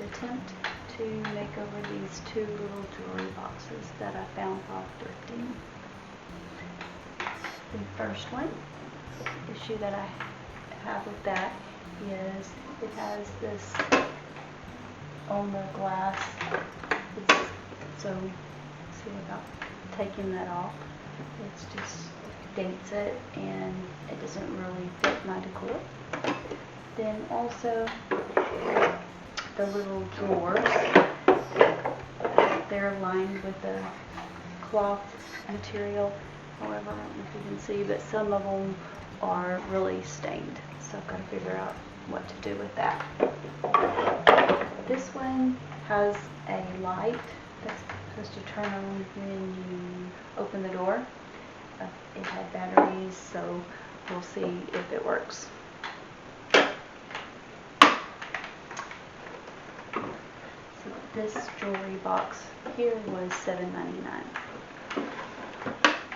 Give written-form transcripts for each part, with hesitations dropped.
attempt to make over these two little jewelry boxes that I found while thrifting. The first one, issue that I have with that is it has this on the glass. So see about taking that off. It's just dates it and it doesn't really fit my decor. Then also the little drawers, they're lined with a cloth material. However, I don't know if you can see, but some of them are really stained. So I've got to figure out what to do with that. This one has a light that's supposed to turn on when you open the door. It had batteries, so we'll see if it works. So this jewelry box here was $7.99.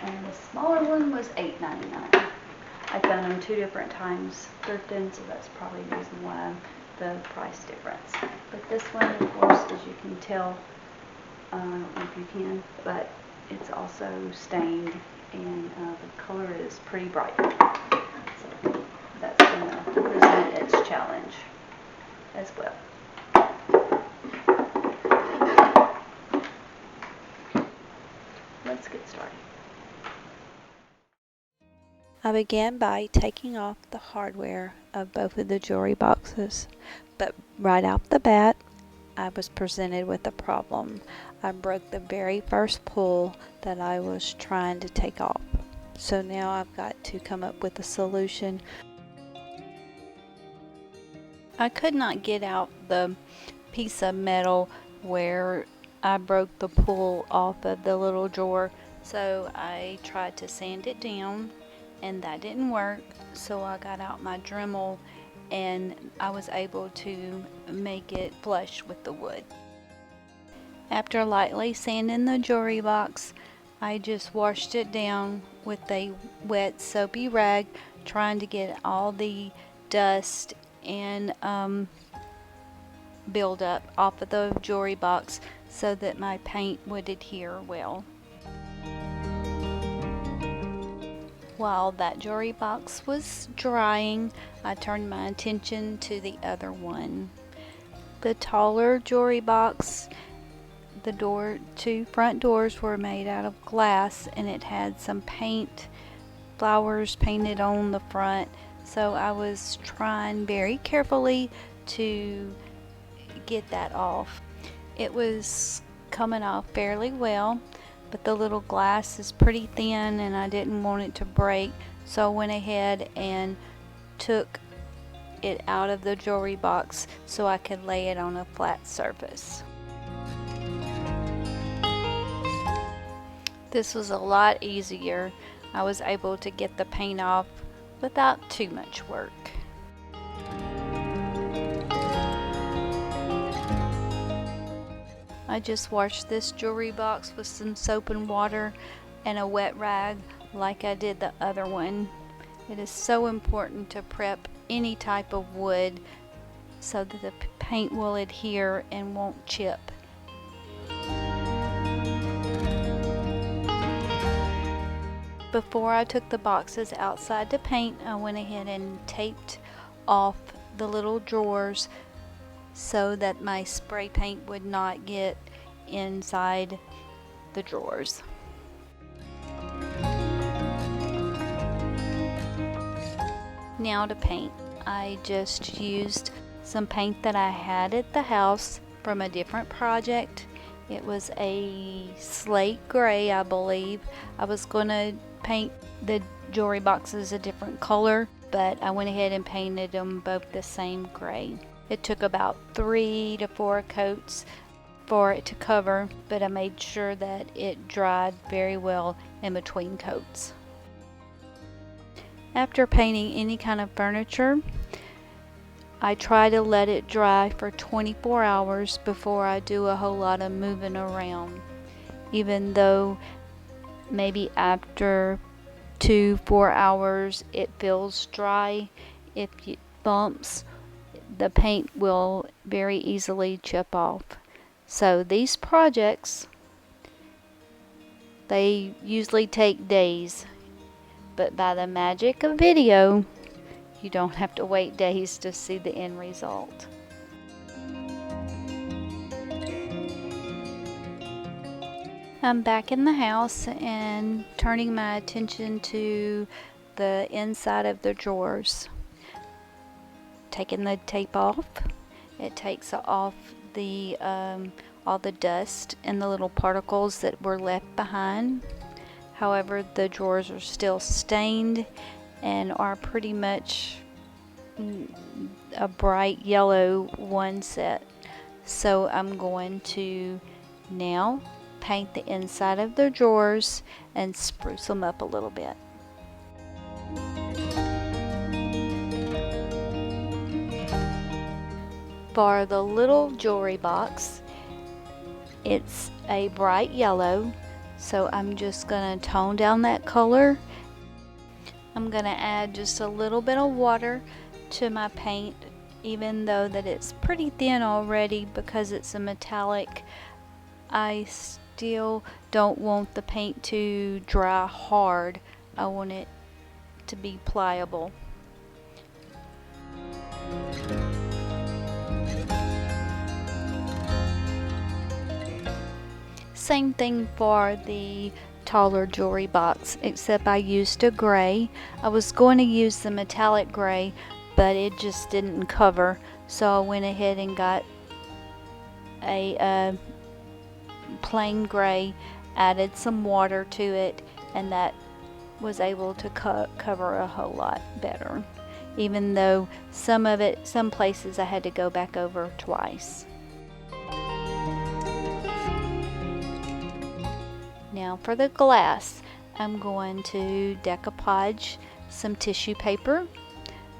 And the smaller one was $8.99. I found them two different times thrifting, so that's probably the reason why the price difference. But this one, of course, as you can tell, I don't know if you can, but it's also stained and the color is pretty bright. So that's going to present its challenge as well. Let's get started. I began by taking off the hardware of both of the jewelry boxes, but right off the bat, I was presented with a problem. I broke the very first pull that I was trying to take off. So now I've got to come up with a solution. I could not get out the piece of metal where I broke the pull off of the little drawer, so I tried to sand it down and that didn't work. So I got out my Dremel and I was able to make it flush with the wood. After lightly sanding the jewelry box, I just washed it down with a wet soapy rag, trying to get all the dust and build up off of the jewelry box so that my paint would adhere well. While that jewelry box was drying, I turned my attention to the other one. The taller jewelry box, the two front doors were made out of glass and it had some flowers painted on the front. So I was trying very carefully to get that off. It was coming off fairly well, but the little glass is pretty thin and I didn't want it to break, so I went ahead and took it out of the jewelry box so I could lay it on a flat surface. This was a lot easier. I was able to get the paint off without too much work. I just washed this jewelry box with some soap and water and a wet rag like I did the other one. It is so important to prep any type of wood so that the paint will adhere and won't chip. Before I took the boxes outside to paint, I went ahead and taped off the little drawers so that my spray paint would not get inside the drawers. Now to paint. I just used some paint that I had at the house from a different project. It was a slate gray, I believe. I was going to paint the jewelry boxes a different color, but I went ahead and painted them both the same gray. It took about 3 to 4 coats for it to cover, but I made sure that it dried very well in between coats. After painting any kind of furniture, I try to let it dry for 24 hours before I do a whole lot of moving around. Even though maybe after 2-4 hours it feels dry, if it bumps, the paint will very easily chip off. So these projects, they usually take days, but by the magic of video, you don't have to wait days to see the end result. I'm back in the house and turning my attention to the inside of the drawers. Taking the tape off, it takes off the all the dust and the little particles that were left behind. However, the drawers are still stained and are pretty much a bright yellow one set. So I'm going to now paint the inside of the drawers and spruce them up a little bit. For the little jewelry box, it's a bright yellow, so I'm just going to tone down that color. I'm going to add just a little bit of water to my paint, even though that it's pretty thin already because it's a metallic. I still don't want the paint to dry hard. I want it to be pliable. Same thing for the taller jewelry box, except I used a gray. I was going to use the metallic gray, but it just didn't cover, so I went ahead and got a plain gray, added some water to it, and that was able to cover a whole lot better, even though some places I had to go back over twice. Now for the glass, I'm going to decoupage some tissue paper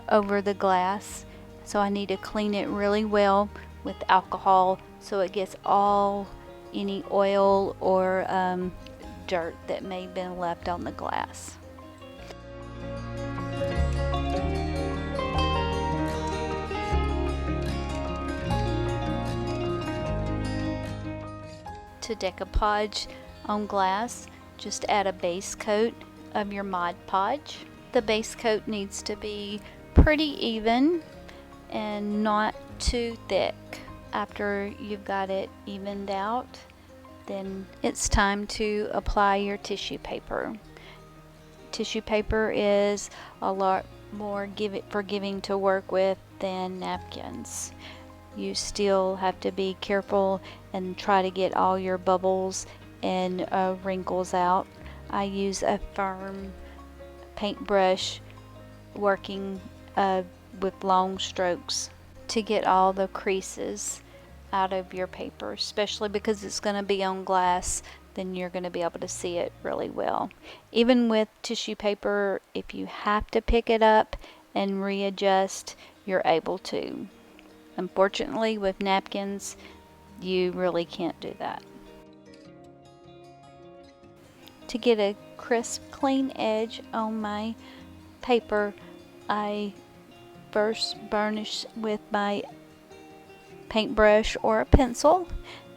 over the glass. So I need to clean it really well with alcohol so it gets all any oil or dirt that may have been left on the glass. To decoupage on glass, just add a base coat of your Mod Podge. The base coat needs to be pretty even and not too thick. After you've got it evened out, then it's time to apply your tissue paper. Tissue paper is a lot more forgiving to work with than napkins. You still have to be careful and try to get all your bubbles and wrinkles out. I use a firm paintbrush working with long strokes to get all the creases out of your paper, especially because it's going to be on glass. Then you're going to be able to see it really well. Even with tissue paper, if you have to pick it up and readjust, you're able to. Unfortunately, with napkins, you really can't do that. To get a crisp, clean edge on my paper, I first burnish with my paintbrush or a pencil,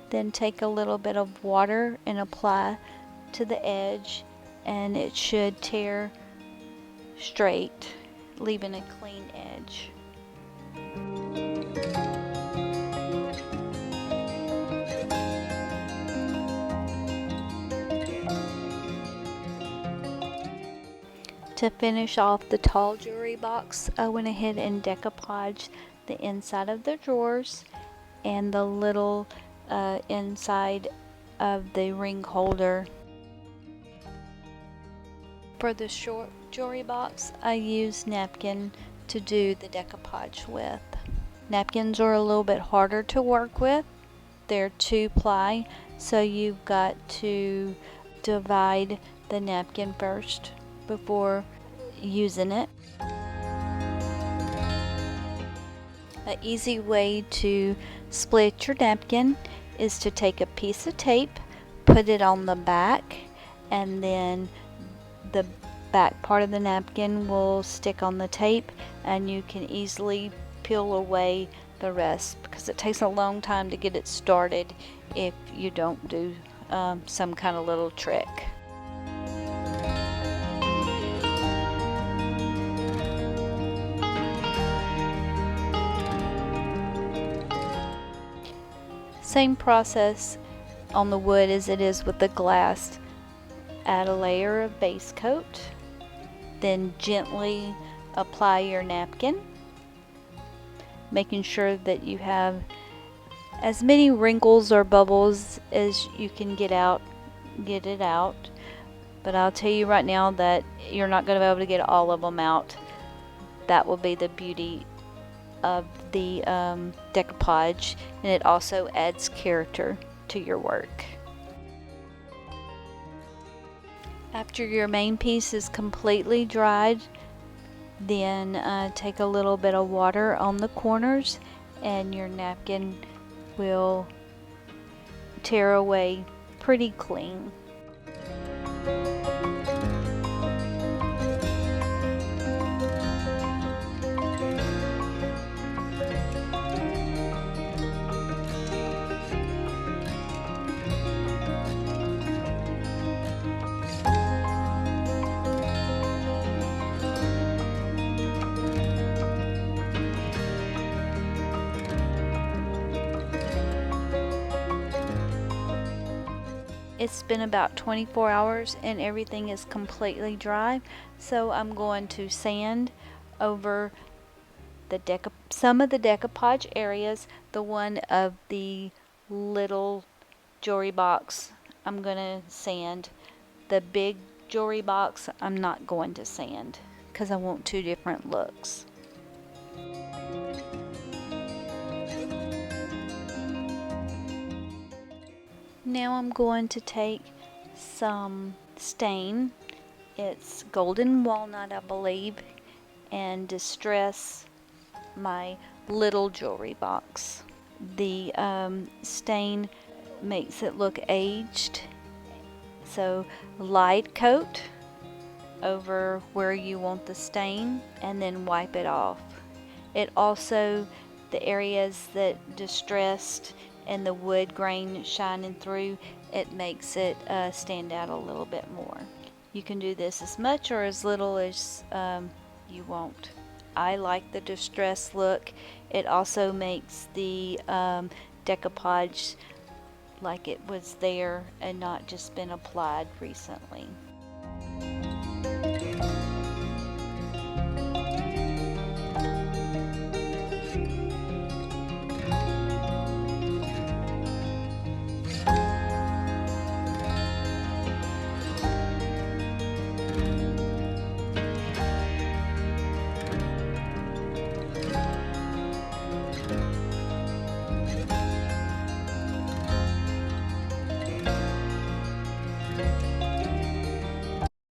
then take a little bit of water and apply to the edge, and it should tear straight, leaving a clean edge. To finish off the tall jewelry box, I went ahead and decoupaged the inside of the drawers and the little inside of the ring holder. For the short jewelry box, I used napkin to do the decoupage with. Napkins are a little bit harder to work with. They're 2-ply, so you've got to divide the napkin first before using it. An easy way to split your napkin is to take a piece of tape, put it on the back, and then the back part of the napkin will stick on the tape, and you can easily peel away the rest, because it takes a long time to get it started if you don't do some kind of little trick. Same process on the wood as it is with the glass. Add a layer of base coat, then gently apply your napkin, making sure that you have as many wrinkles or bubbles as you can get it out. But I'll tell you right now that you're not going to be able to get all of them out. That will be the beauty of the decoupage, and it also adds character to your work. After your main piece is completely dried, then take a little bit of water on the corners and your napkin will tear away pretty clean. It's been about 24 hours and everything is completely dry, so I'm going to sand over some of the decoupage areas. The one of the little jewelry box I'm going to sand. The big jewelry box I'm not going to sand because I want two different looks. Now I'm going to take some stain, it's golden walnut I believe, and distress my little jewelry box. The stain makes it look aged, so light coat over where you want the stain and then wipe it off. It also, the areas that distressed and the wood grain shining through, it makes it stand out a little bit more. You can do this as much or as little as you want. I like the distressed look. It also makes the decoupage like it was there and not just been applied recently.